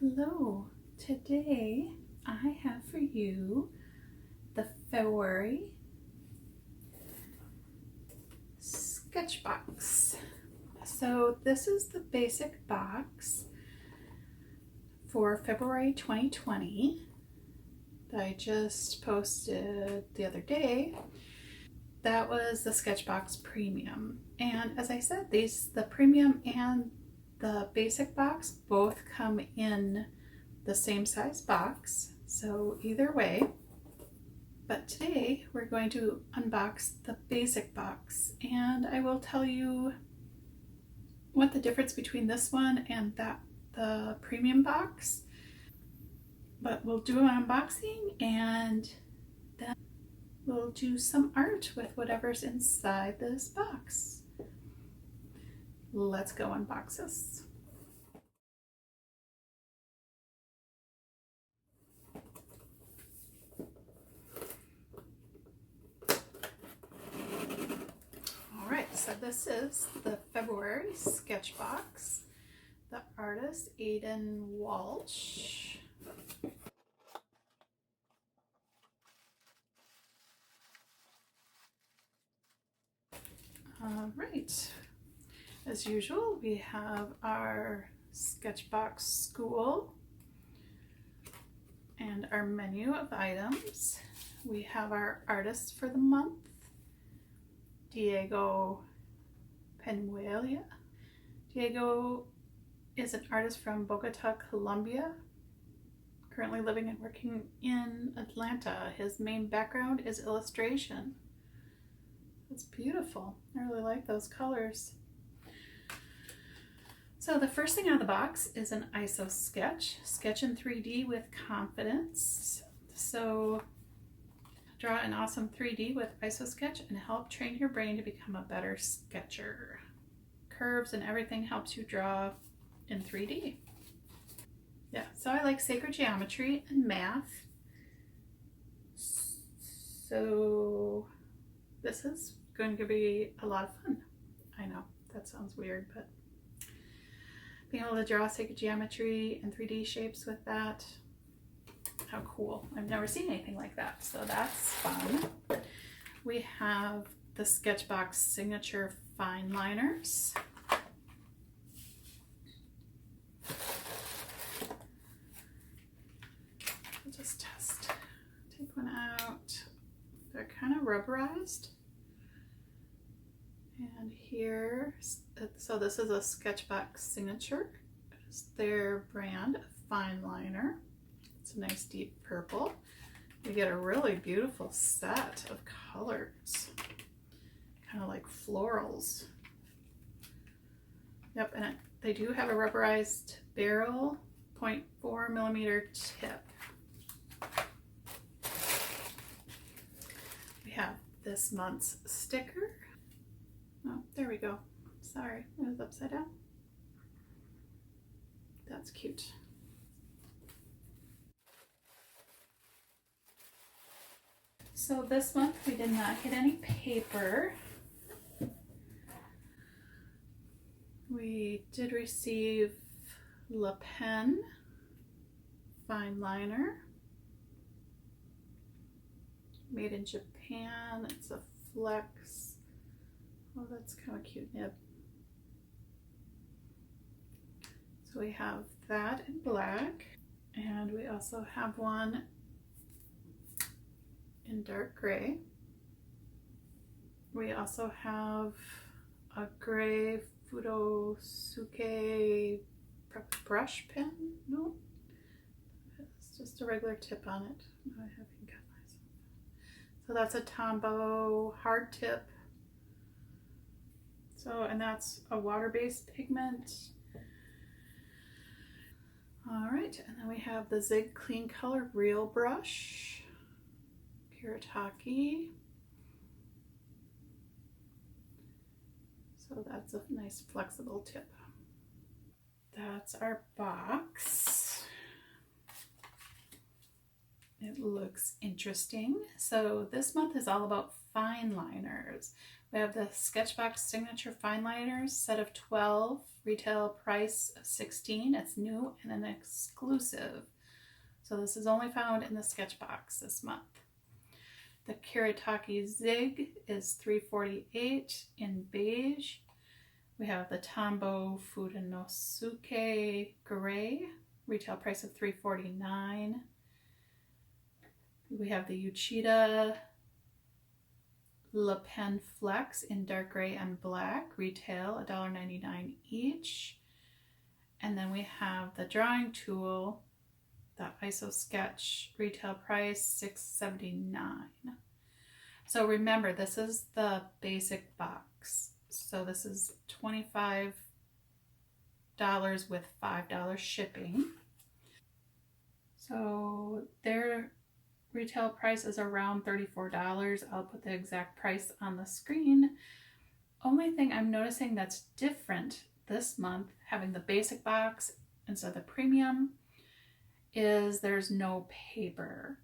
Hello, today I have for you the February Sketchbox. So this is the basic box for February 2020 that I just posted the other day. That was the Sketchbox Premium. And as I said, the Premium and the basic box both come in the same size box, so either way. But today we're going to unbox the basic box, and I will tell you what the difference between this one and the premium box. But we'll do an unboxing and then we'll do some art with whatever's inside this box. Let's go unbox this. Alright, so this is the February Sketchbox. The artist Aidan Walsh. Alright, as usual, we have our Sketchbox school and our menu of items. We have our artist for the month, Diego Penuelia. Diego is an artist from Bogota, Colombia, currently living and working in Atlanta. His main background is illustration. It's beautiful. I really like those colors. So the first thing out of the box is an ISO sketch. Sketch in 3D with confidence. So draw an awesome 3D with ISO sketch and help train your brain to become a better sketcher. Curves and everything helps you draw in 3D. Yeah, so I like sacred geometry and math. So this is going to be a lot of fun. I know that sounds weird, but being able to draw sacred geometry and 3D shapes with that, how cool. I've never seen anything like that, so that's fun. We have the Sketchbox signature fine liners. I'll just take one out. They're kind of rubberized. And here, so this is a Sketchbox signature. It's their brand of fine liner. It's a nice deep purple. You get a really beautiful set of colors, kind of like florals. Yep, and they do have a rubberized barrel, 0.4 millimeter tip. We have this month's sticker. Oh, there we go. Sorry, it was upside down. That's cute. So this month we did not get any paper. We did receive La Pen fine liner. Made in Japan. It's a flex. Oh, that's kind of cute nib. So we have that in black, and we also have one in dark gray. We also have a gray Fudosuke brush pen. No, it's just a regular tip on it. I haven't got myself. So that's a Tombow hard tip. So, and that's a water-based pigment. All right, and then we have the Zig Clean Color Real Brush, Kiritaki. So that's a nice flexible tip. That's our box. It looks interesting. So this month is all about fine liners. We have the Sketchbox Signature Fine Liners, set of 12, retail price of $16. It's new and an exclusive. So this is only found in the Sketchbox this month. The Kiritaki Zig is $3.48 in beige. We have the Tombow Fudenosuke Gray, retail price of $3.49. We have the Uchida Le Pen Flex in dark gray and black, retail $1.99 each. And then we have the drawing tool, the ISO Sketch, retail price $6.79. So remember, this is the basic box. So this is $25 with $5 shipping. So their retail price is around $34. I'll put the exact price on the screen. Only thing I'm noticing that's different this month, having the basic box instead of the premium, is there's no paper,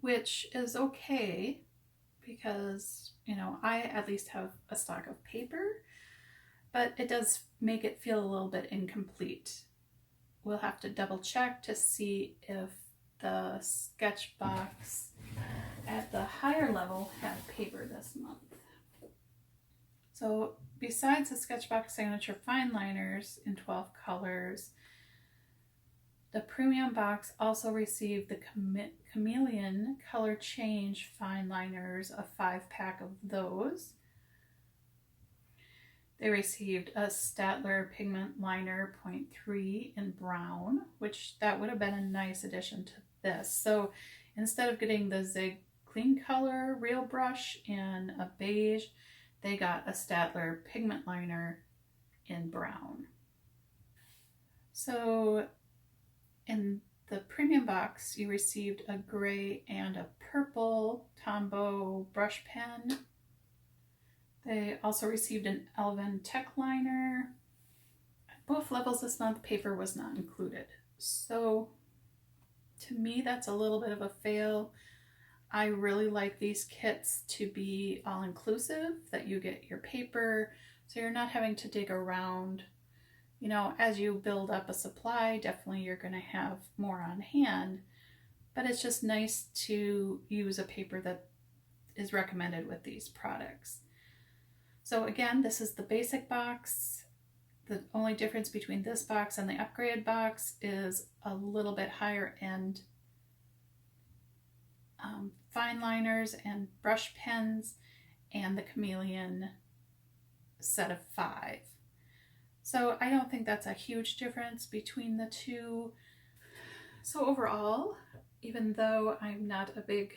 which is okay because, you know, I at least have a stock of paper, but it does make it feel a little bit incomplete. We'll have to double check to see if the Sketchbox at the higher level had paper this month. So besides the Sketchbox Signature Fine Liners in 12 colors, the premium box also received the Chameleon Color Change Fine Liners, a 5-pack of those. They received a Staedtler Pigment Liner 0.3 in brown, which that would have been a nice addition to this. So instead of getting the Zig Clean Color Real Brush in a beige, they got a Staedtler Pigment Liner in brown. So in the premium box, you received a gray and a purple Tombow brush pen. They also received an Elven Tech Liner. At both levels this month, paper was not included. So to me, that's a little bit of a fail. I really like these kits to be all-inclusive, that you get your paper, so you're not having to dig around. You know, as you build up a supply, definitely you're going to have more on hand, but it's just nice to use a paper that is recommended with these products. So again, this is the basic box. The only difference between this box and the upgraded box is a little bit higher end fine liners and brush pens and the Chameleon set of 5. So I don't think that's a huge difference between the two. So overall, even though I'm not a big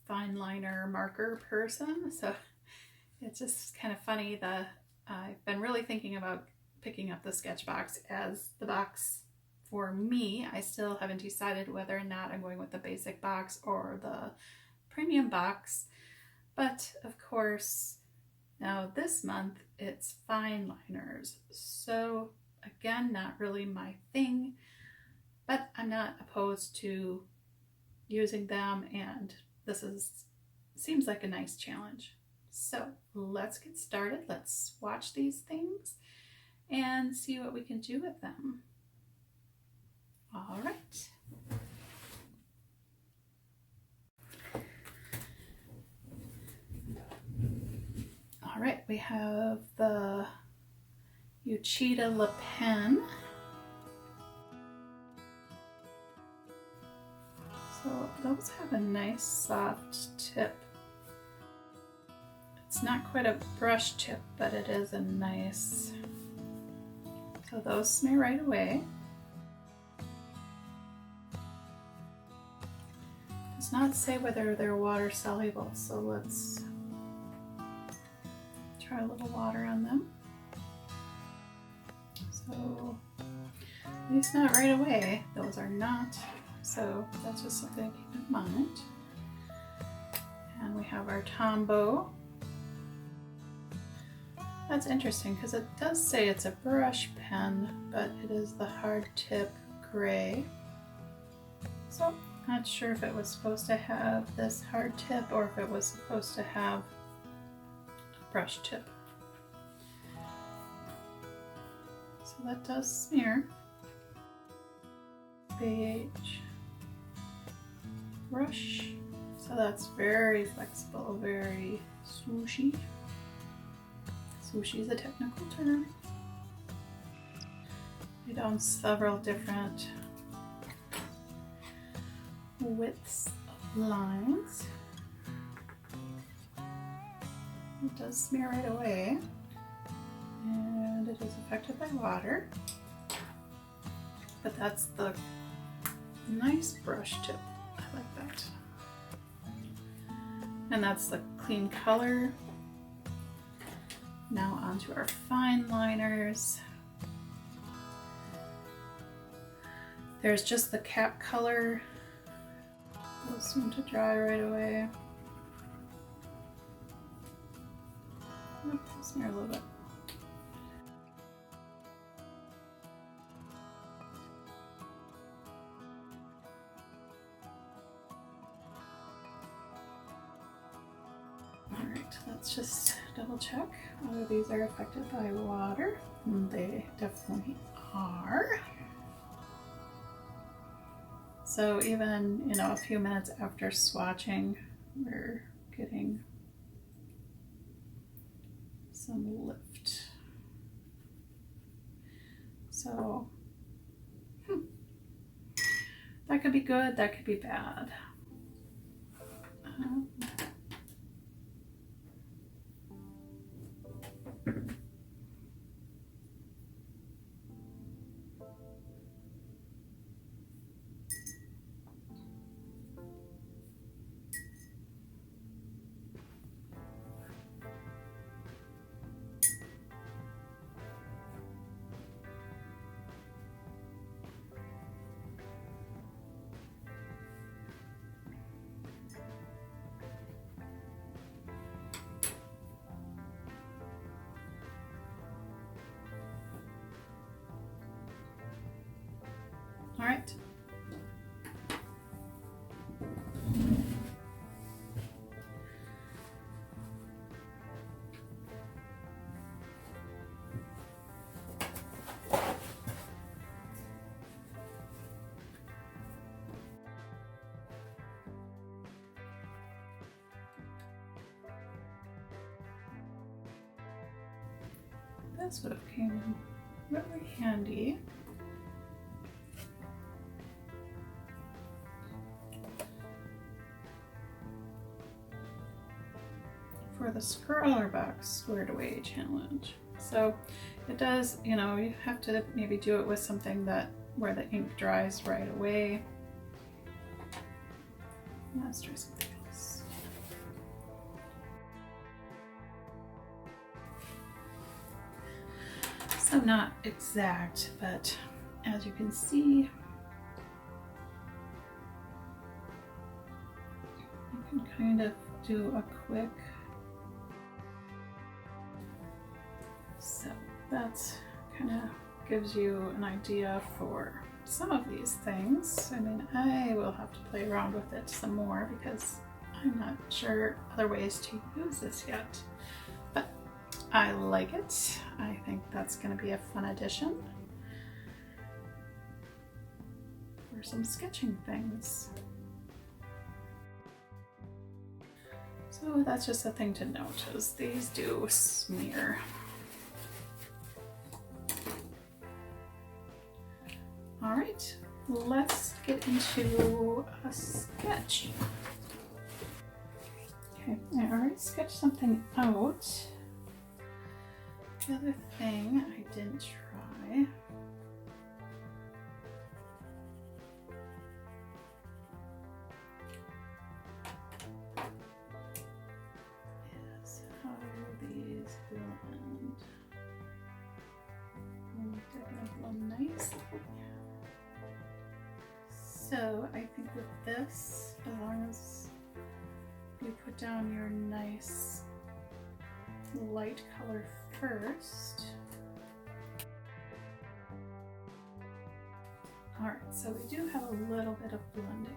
fine liner marker person, so it's just kind of funny that I've been really thinking about picking up the Sketchbox as the box for me. I still haven't decided whether or not I'm going with the basic box or the premium box. But of course, now this month it's fine liners. So again, not really my thing, but I'm not opposed to using them, and this seems like a nice challenge. So let's get started. Let's swatch these things and see what we can do with them. All right. All right, we have the Uchida Le Pen. So those have a nice soft tip. It's not quite a brush tip, but it is a nice, so those smear right away. Does not say whether they're water soluble, so let's try a little water on them. So at least not right away, those are not, so that's just something to keep in mind. And we have our Tombow. That's interesting because it does say it's a brush pen, but it is the hard tip gray. So Not sure if it was supposed to have this hard tip or if it was supposed to have a brush tip. So that does smear. Beige brush. So that's very flexible, very swooshy. Swooshy is a technical term. I done several different widths of lines. It does smear right away, and it is affected by water, but that's the nice brush tip. I like that. And that's the clean color. Now onto our fine liners. There's just the cap color. Will soon to dry right away. Smear a little bit. Alright, let's just double check whether these are affected by water. And they definitely are. So even, you know, a few minutes after swatching, we're getting some lift. So, that could be good, that could be bad. All right. This would have came really handy. For the Scrawler Box Squared Away challenge. So it does, you know, you have to maybe do it with something that where the ink dries right away. Let's try something else. So not exact, but as you can see, you can kind of do a quick. So that's kind of gives you an idea for some of these things. I mean, I will have to play around with it some more because I'm not sure other ways to use this yet. But I like it. I think that's going to be a fun addition for some sketching things. So that's just a thing to note, is these do smear. All right, let's get into a sketch. Okay, I already sketched something out. The other thing I didn't try is how these blend. They're gonna blend nicely. So I think with this, as long as you put down your nice light color first, All right, so we do have a little bit of blending.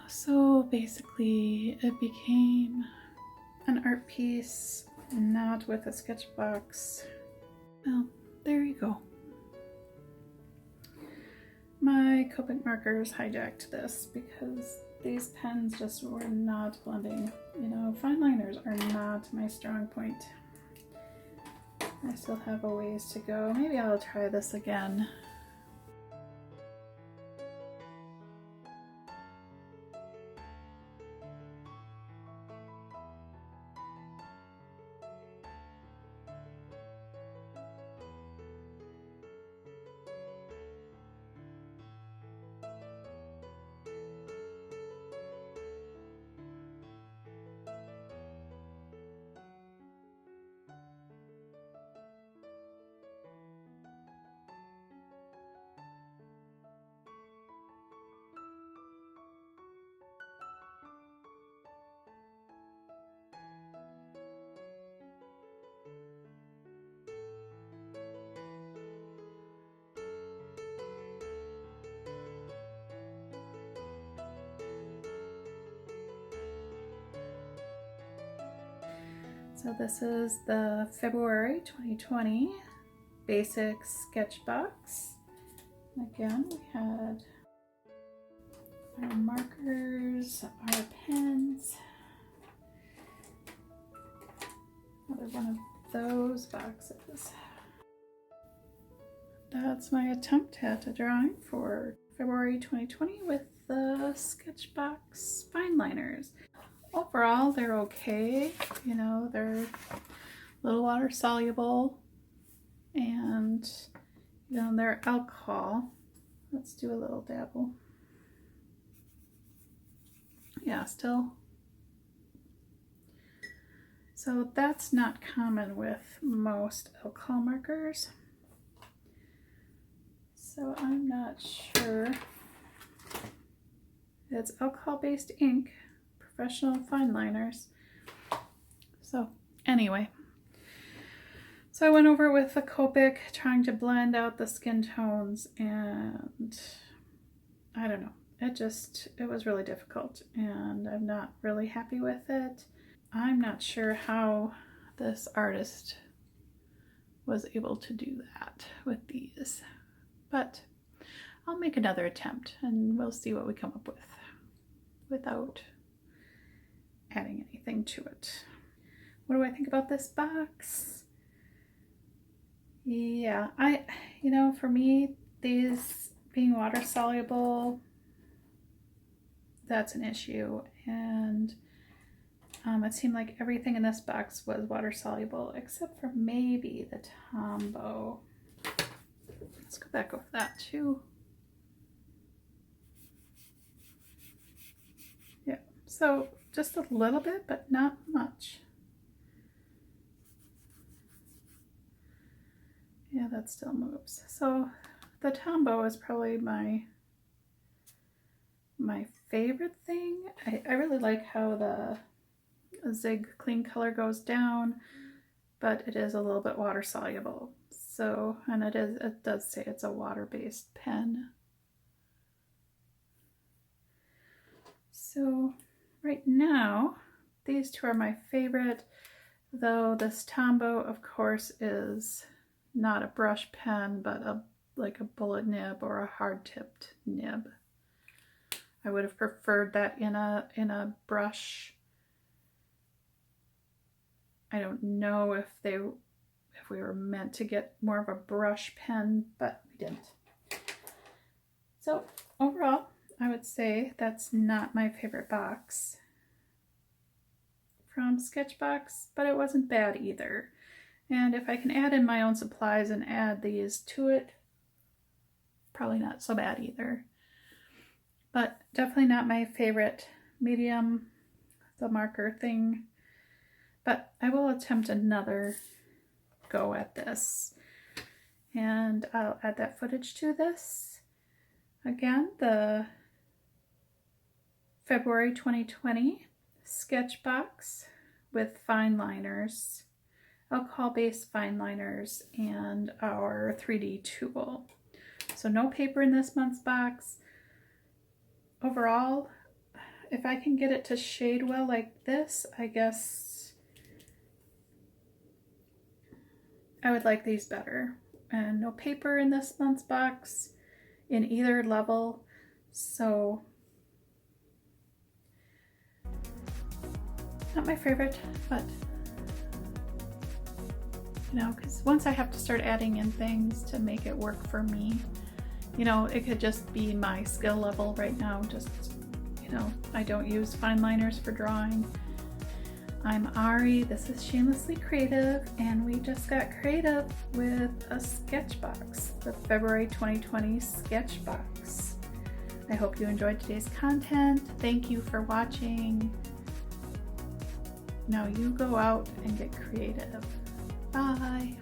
So basically it became an art piece, not with a sketchbox. Well, there you go. My Copic markers hijacked this because these pens just were not blending. You know, fine liners are not my strong point. I still have a ways to go. Maybe I'll try this again. So this is the February 2020 basic Sketchbox. Again, we had our markers, our pens, another one of those boxes. That's my attempt at a drawing for February 2020 with the Sketchbox fine liners. Overall, they're okay. You know, they're a little water soluble and, you know, they're alcohol. Let's do a little dabble. Yeah, still. So that's not common with most alcohol markers. So I'm not sure. It's alcohol-based ink, professional fine liners. So anyway, so I went over with the Copic trying to blend out the skin tones, and I don't know, it was really difficult and I'm not really happy with it. I'm not sure how this artist was able to do that with these, but I'll make another attempt and we'll see what we come up with without adding anything to it. What do I think about this box? Yeah, you know, for me, these being water soluble, that's an issue. And it seemed like everything in this box was water soluble except for maybe the Tombow. Let's go back over that too. So just a little bit, but not much. Yeah, that still moves. So the Tombow is probably my favorite thing. I really like how the Zig Clean Color goes down, but it is a little bit water soluble. So, and it does say it's a water-based pen. So right now, these two are my favorite, though this Tombow, of course, is not a brush pen, but like a bullet nib or a hard-tipped nib. I would have preferred that in a brush. I don't know if we were meant to get more of a brush pen, but we didn't. So overall, I would say that's not my favorite box from Sketchbox, but it wasn't bad either. And if I can add in my own supplies and add these to it, probably not so bad either. But definitely not my favorite medium, the marker thing. But I will attempt another go at this. And I'll add that footage to this. Again, the February 2020 Sketchbox with fine liners, alcohol-based fine liners, and our 3D tool. So no paper in this month's box. Overall, if I can get it to shade well like this, I guess I would like these better. And no paper in this month's box in either level. So not my favorite, but you know, because once I have to start adding in things to make it work for me, you know, it could just be my skill level right now. Just, you know, I don't use fine liners for drawing. I'm Ari, this is Shamelessly Creative, and we just got creative with a Sketchbox, the February 2020 Sketchbox. I hope you enjoyed today's content. Thank you for watching. Now you go out and get creative. Bye.